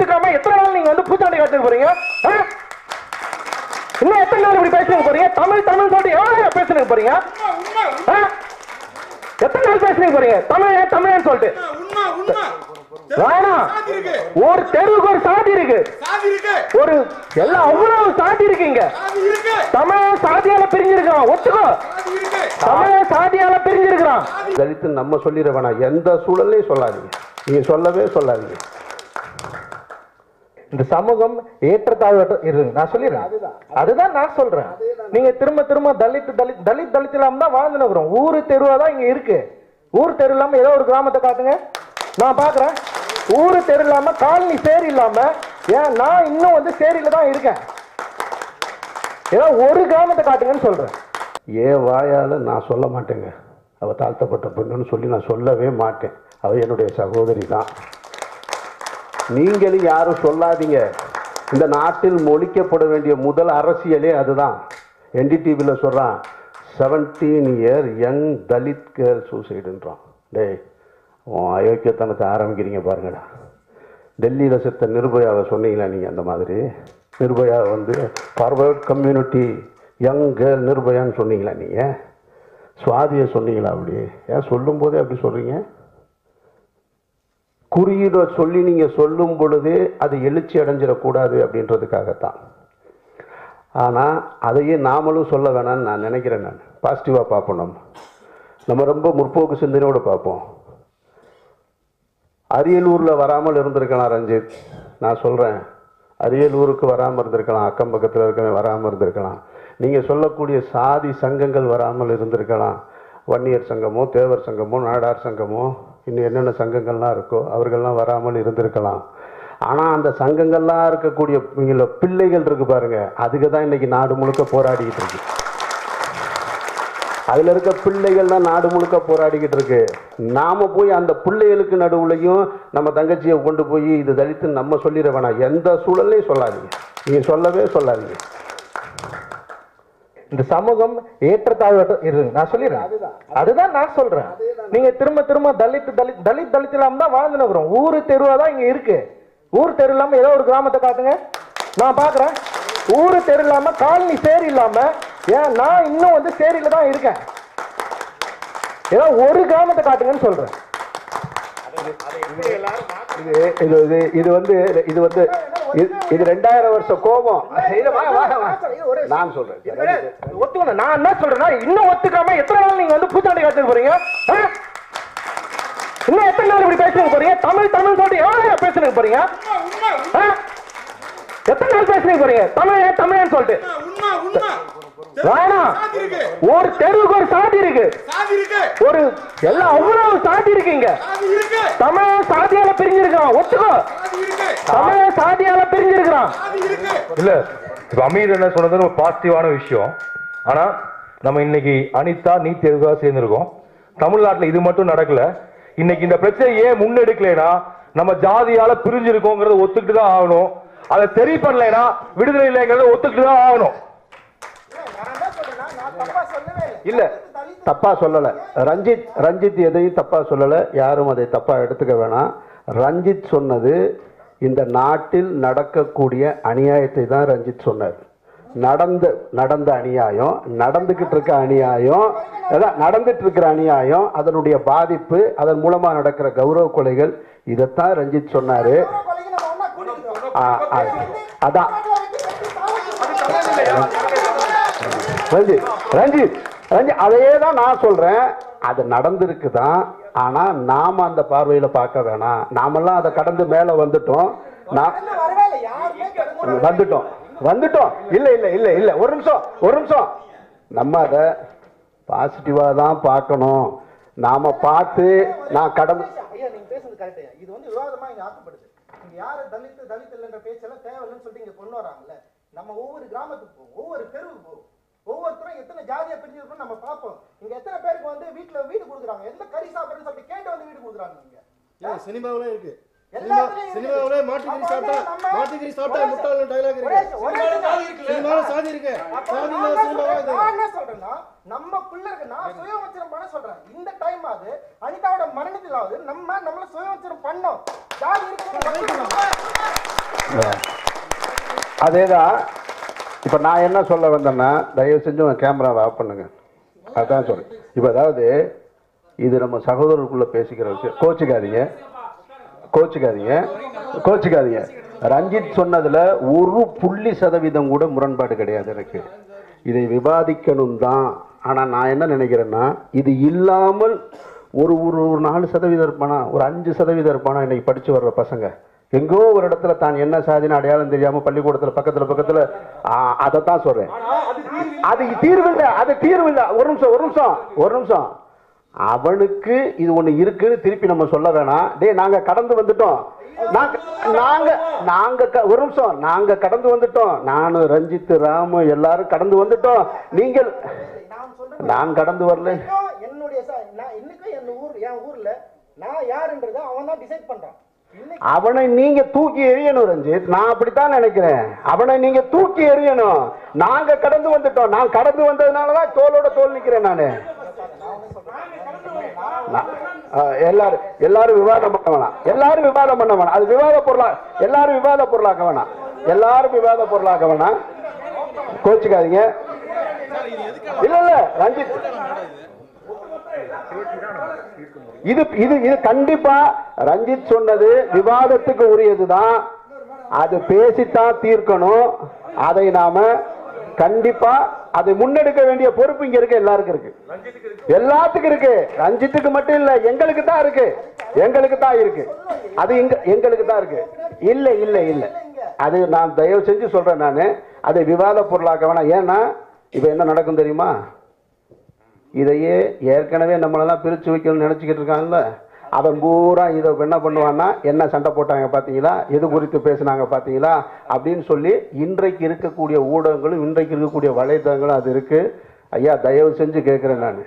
ஒத்துக்காம எத்தனை நாள் நீங்க வந்து பூச்சாண்டி காட்டு போறீங்க? இன்னும் எத்தனை நாள் இப்படி பேசுறீங்க போறீங்க? தமிழ் தமிழ் சொல்லிட்டு எவ்வளவு பேசுறீங்க போறீங்க? எத்தனை நாள் பேசுறீங்க போறீங்க? தமிழ் தமிழ்னு சொல்லிட்டு வேணாம். ஒரு தெருவுக்கு ஒரு சாதி இருக்கு, ஒரு எல்லாம் அவ்வளவு சாதி இருக்குங்க. தமிழ சாதியால பிரிஞ்சிருக்கான், ஒத்துக்கோ. தமிழ சாதியால பிரிஞ்சிருக்கான். தலித்து நம்ம சொல்லிட வேணாம், எந்த சூழலையும் சொல்லாதீங்க, நீங்க சொல்லவே சொல்லாதீங்க. இந்த சமூகம் ஏற்றத்தாழ்வு இருங்க, நான் சொல்லிடுறேன். அதுதான் நான் சொல்றேன். நீங்க திரும்ப திரும்ப தலித் தலித் தலித் தலித் இல்லாம தான் வாழ்ந்துன்னு இருக்கிறோம். ஊரு தெருவா தான் இங்க இருக்கு. ஊர் தெரு இல்லாம ஏதோ ஒரு கிராமத்தை காட்டுங்க, நான் பாக்குறேன். ஊரு தெரு இல்லாம காலனி சேரி இல்லாம, ஏன் நான் இன்னும் வந்து சேரியில தான் இருக்கேன். ஏதோ ஒரு கிராமத்தை காட்டுங்கன்னு சொல்றேன். ஏன் வாயால நான் சொல்ல மாட்டேங்க, அவ தாழ்த்தப்பட்ட பெண்ணுன்னு சொல்லி நான் சொல்லவே மாட்டேன். அவ என்னுடைய சகோதரி தான். நீங்களும் யாரும் சொல்லாதீங்க. இந்த நாட்டில் மொழிக்கப்பட வேண்டிய முதல் அரசியலே அதுதான். என்டிடிவியில் சொல்கிறான் 17 year யங் தலித் கேர்ள் சூசைடுன்றான். டேய், அயோக்கியத்தனத்தை ஆரம்பிக்கிறீங்க பாருங்கடா. டெல்லியில் செத்த நிர்பயாவை சொன்னீங்களா நீங்கள்? அந்த மாதிரி நிர்பயா வந்து ஃபார்வர்ட் கம்யூனிட்டி யங் கேர்ள் நிர்பயான்னு சொன்னீங்களா நீங்கள்? சுவாதியை சொன்னீங்களா? அப்படி ஏன் சொல்லும்போதே அப்படி சொல்கிறீங்க? குறியீடை சொல்லி நீங்கள் சொல்லும் பொழுது அது எழுச்சி அடைஞ்சிடக்கூடாது அப்படின்றதுக்காகத்தான். ஆனால் அதையே நாமளும் சொல்ல வேணான்னு நான் நினைக்கிறேன். நான் பாசிட்டிவாக பார்ப்போம். நம்ம ரொம்ப முற்போக்கு சிந்தனையோடு பார்ப்போம். அரியலூரில் வராமல் இருந்திருக்கலாம் ரஞ்சித், நான் சொல்கிறேன். அரியலூருக்கு வராமல் இருந்திருக்கலாம், அக்கம் பக்கத்தில் இருக்கவங்க வராமல் இருந்திருக்கலாம், நீங்கள் சொல்லக்கூடிய சாதி சங்கங்கள் வராமல் இருந்திருக்கலாம். வன்னியர் சங்கமோ, தேவர் சங்கமோ, நாடார் சங்கமோ, இன்னும் என்னென்ன சங்கங்கள்லாம் இருக்கோ அவர்கள்லாம் வராமல் இருந்திருக்கலாம். ஆனால் அந்த சங்கங்கள்லாம் இருக்கக்கூடிய பிள்ளைகள் இருக்கு பாருங்க, அதுக்கு தான் இன்னைக்கு நாடு முழுக்க போராடிக்கிட்டு இருக்கு. அதில் இருக்க பிள்ளைகள் தான் நாடு முழுக்க போராடிக்கிட்டு இருக்கு. நாம் போய் அந்த பிள்ளைகளுக்கு நடுவுலையும் நம்ம தங்கச்சியை கொண்டு போய் இது தலித்து நம்ம சொல்லிட வேணாம், எந்த சூழலையும் சொல்லாதீங்க, நீங்கள் சொல்லவே சொல்லாதீங்க. இந்த சமூகம் ஏற்றத்தாழ்வு இருங்க, நான் சொல்லிடுறேன். அதுதான் நான் சொல்றேன். நீங்க திரும்ப திரும்ப தலித் தலித் தலித் தலித் இல்லாம தான் வாழ்ந்துன்னு இருக்கிறோம். ஊரு தெருவா தான் இங்க இருக்கு. ஊர் தெரு இல்லாம ஏதோ ஒரு கிராமத்தை காட்டுங்க, நான் பாக்குறேன். ஊரு தெரு இல்லாம காலனி சேரி இல்லாம, ஏன் நான் இன்னும் வந்து சேரியில தான் இருக்கேன். ஏதோ ஒரு கிராமத்தை காட்டுங்கன்னு சொல்றேன். இது வந்து 2000 வருஷம் கோபம். நான் சொல்றேன், ஒத்துக்கணும். நான் என்ன சொல்றேன்னா, இன்னும் ஒத்துக்காம எத்தனை நாள் நீங்க வந்து பூச்சாண்டி காட்டு போறீங்க? இன்னும் எத்தனை நாள் இப்படி பேசுறீங்க போறீங்க? தமிழ் தமிழ் சொல்லிட்டு எவ்வளவு பேசுறீங்க போறீங்க? எத்தனை நாள் பேசுறீங்க போறீங்க? தமிழ் தமிழ்னு சொல்லிட்டு வேணாம். ஒரு தெருவுக்கு ஒரு சாதி இருக்கு, ஒரு எல்லாம் அவ்வளவு சாதி இருக்குங்க. தமிழ சாதியால பிரிஞ்சிருக்கான், ஒத்துக்கோ. தமிழ சாதியால பிரிஞ்சிருக்கான். இல்ல, இப்ப அமீர் என்ன சொன்னது ஒரு பாசிட்டிவான விஷயம். ஆனா நம்ம இன்னைக்கு அனிதா நீட் தேர்வுக்காக சேர்ந்திருக்கோம். தமிழ்நாட்டில் இது மட்டும் நடக்கல. இன்னைக்கு இந்த பிரச்சனை ஏன் முன்னெடுக்கலைன்னா, நம்ம ஜாதியால பிரிஞ்சிருக்கோங்கிறத ஒத்துக்கிட்டு தான் ஆகணும். அதை சரி பண்ணலைன்னா விடுதலை இல்லைங்கிறத ஒத்துக்கிட்டு தான் ஆகணும். இல்ல, தப்பா சொல்லல ரஞ்சித் எதையும் தப்பா சொல்லல, யாரும் அதை தப்பா எடுத்துக்க வேணாம். ரஞ்சித் சொன்னது இந்த நாட்டில் நடக்கக்கூடிய அநியாயத்தை தான் ரஞ்சித் சொன்னார். நடந்த அநியாயம், நடந்துகிட்டு இருக்க அநியாயம், நடந்துட்டு இருக்கிற அநியாயம், அதனுடைய பாதிப்பு, அதன் மூலமா நடக்கிற கௌரவ கொலைகள், இதைத்தான் ரஞ்சித் சொன்னாரு. அதான் ரஞ்சித் அதையே தான் நான் சொல்றேன். அது நடந்திருக்குதான். ஆனா நாம அந்த பார்வையில பார்க்க வேணாம். நாமெல்லாம் அதை கடந்து மேல வந்துட்டோம். இல்ல இல்ல இல்ல இல்ல, ஒரு நிமிஷம். நம்ம அதை பாசிட்டிவா தான் பார்க்கணும். நாம பார்த்து நான் கடந்து இது வந்து விவாதமா இங்க ஆக்கப்படுது. இங்க யாரு தலித் இல்லைன்ற பேச்செல்லாம் தேவையில்லைன்னு சொல்லிட்டு இங்க கொண்டு வராங்கல்ல. நம்ம ஒவ்வொரு கிராமத்துக்கு போவோம், ஒவ்வொரு தெருவுக்கு போவோம், ஒவ்வொருத்தரும் எத்தனை ஜாதியா பிரிஞ்சிருக்கோம் நம்ம பார்ப்போம். இங்க எத்தனை பேருக்கு வந்து வீடு கொடுக்குறாங்க, எந்த கறி சாப்பிடுன்னு சொல்லிட்டு கேட்டு வந்து வீடு கொடுக்குறாங்க. இங்க சினிமாவில இருக்கு, சினிமாவில மாட்டுக்கறி சாப்பிட்டா முட்டாள் டயலாக் இருக்கு. சினிமாவில சாதி இருக்கு. நான் என்ன சொல்றேன்னா, நம்ம பிள்ளைக்கு நான் சுயவச்சனம் பண்ண சொல்றேன். இந்த டைம் ஆகுது, அனிதாவோட மரணத்திலாவது நம்மள சுயவச்சனம் பண்ணோம். ஜாதி இருக்கு. அதேதான். இப்ப நான் என்ன சொல்ல வந்தேன்னா, தயவு செஞ்சு உங்க கேமராவை ஆஃப் பண்ணுங்க. அதான் சொல்றேன். இப்ப அதாவது இது நம்ம சகோதரருக்குள்ள பேசிக்கிற விஷயம். கோச்சுக்காதீங்க, கோச்சுக்காதீங்க, கோச்சுக்காதீங்க. ரஞ்சித் சொன்னதுல 1% கூட முரண்பாடு கிடையாது எனக்கு. இதை விவாதிக்கணும் தான். ஆனா நான் என்ன நினைக்கிறேன்னா, இது இல்லாமல் ஒரு ஒரு 4% இருப்பானா, ஒரு 5% இருப்பானா இன்னைக்கு படிச்சு வர்ற பசங்க எங்கோ ஒரு இடத்துல தான் என்ன சாதின்னு அடையாளம் தெரியாம பள்ளிக்கூடத்துல பக்கத்துல அதைத்தான் சொல்றேன். அது தீர்வு இல்லை, அது தீர்வு இல்லை. ஒரு நிமிஷம். அவனுக்கு இது ஒண்ணு இருக்குன்னு திருப்பி நம்ம சொல்ல வேணாம். டேய் நாங்க கடந்து வந்துட்டோம், ஒரு நிமிஷம், நாங்க கடந்து வந்துட்டோம். நானு, ரஞ்சித், ராமு எல்லாரும் கடந்து வந்துட்டோம். நீங்கள் நான் கடந்து வரல. என்னுடைய என் ஊர்ல நான் யாருன்றதை அவன் தான் டிசைட் பண்றான். அவனை நீங்க தூக்கி எறியணும் ரஞ்சித். நான் அப்படித்தான் நினைக்கிறேன். அவனை நீங்க தூக்கி எறியணும். நாங்க கடந்து வந்துட்டோம். நான் கடந்து வந்ததுனாலதான் தோளோட தோல் நிக்கிறேன் நானு. எல்லாரும் விவாதம் பண்ண வேணாம். அது விவாத பொருளா, எல்லாரும் விவாத பொருளாக்க வேணாம். கோச்சுக்காதீங்க. இல்ல ரஞ்சித், இது இது இது கண்டிப்பா ரஞ்சித் சொன்னது விவாதத்துக்கு உரியதுதான். அது பேசித்தான் தீர்க்கணும். அதை நாம கண்டிப்பா அதை முன்னெடுக்க வேண்டிய பொறுப்பு இங்க இருக்கு, எல்லாருக்கும் இருக்கு, எல்லாத்துக்கும் இருக்கு. ரஞ்சித்துக்கு மட்டும் இல்ல, எங்களுக்கு தான் இருக்கு. அது எங்களுக்கு தான் இருக்கு. இல்ல அது நான் தயவு செஞ்சு சொல்றேன். நானு அதை விவாத பொருளாக்க வேணாம். ஏன்னா இப்ப என்ன நடக்கும் தெரியுமா? இதையே ஏற்கனவே நம்மளெல்லாம் பிரிச்சு வைக்கணும்னு நினைச்சுக்கிட்டு இருக்காங்கல்ல, அவன் பூரா இதை என்ன பண்ணுவான்னா, என்ன சண்டை போட்டாங்க பார்த்தீங்களா, எது குறித்து பேசினாங்க பார்த்தீங்களா அப்படின்னு சொல்லி இன்றைக்கு இருக்கக்கூடிய ஊடகங்களும் இன்றைக்கு இருக்கக்கூடிய வலைதளங்களும் அது இருக்கு. ஐயா தயவு செஞ்சு கேட்குறேன், நான்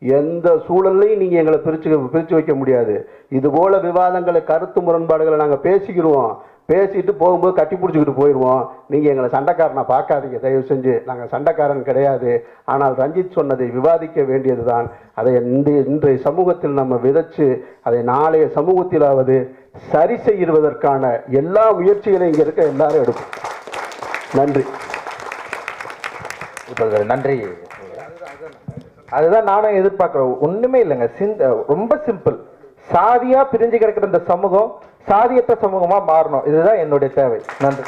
எந்த சூழல்லையும் நீங்கள் எங்களை பிரித்து வைக்க முடியாது. இது போல விவாதங்களை, கருத்து முரண்பாடுகளை நாங்கள் பேசிக்கிடுவோம். பேசிட்டு போகும்போது கட்டி பிடிச்சிக்கிட்டு போயிடுவோம். நீங்கள் எங்களை சண்டைக்காரனை பார்க்காதீங்க தயவு செஞ்சு. நாங்கள் சண்டைக்காரன் கிடையாது. ஆனால் ரஞ்சித் சொன்னதை விவாதிக்க வேண்டியது தான். அதை இன்றைய சமூகத்தில் நம்ம விதைச்சு அதை நாளைய சமூகத்திலாவது சரி செய்வதற்கான எல்லா முயற்சிகளையும் இங்கே இருக்க எல்லாரும் எடுப்போம். நன்றி. நன்றி. அதுதான் நானும் எதிர்பார்க்கிறேன். ஒண்ணுமே இல்லைங்க, ரொம்ப சிம்பிள். சாதியா பிரிஞ்சு கிடக்கிற இந்த சமூகம் சாதியற்ற சமூகமா மாறணும். இதுதான் என்னுடைய தேவை. நன்றி.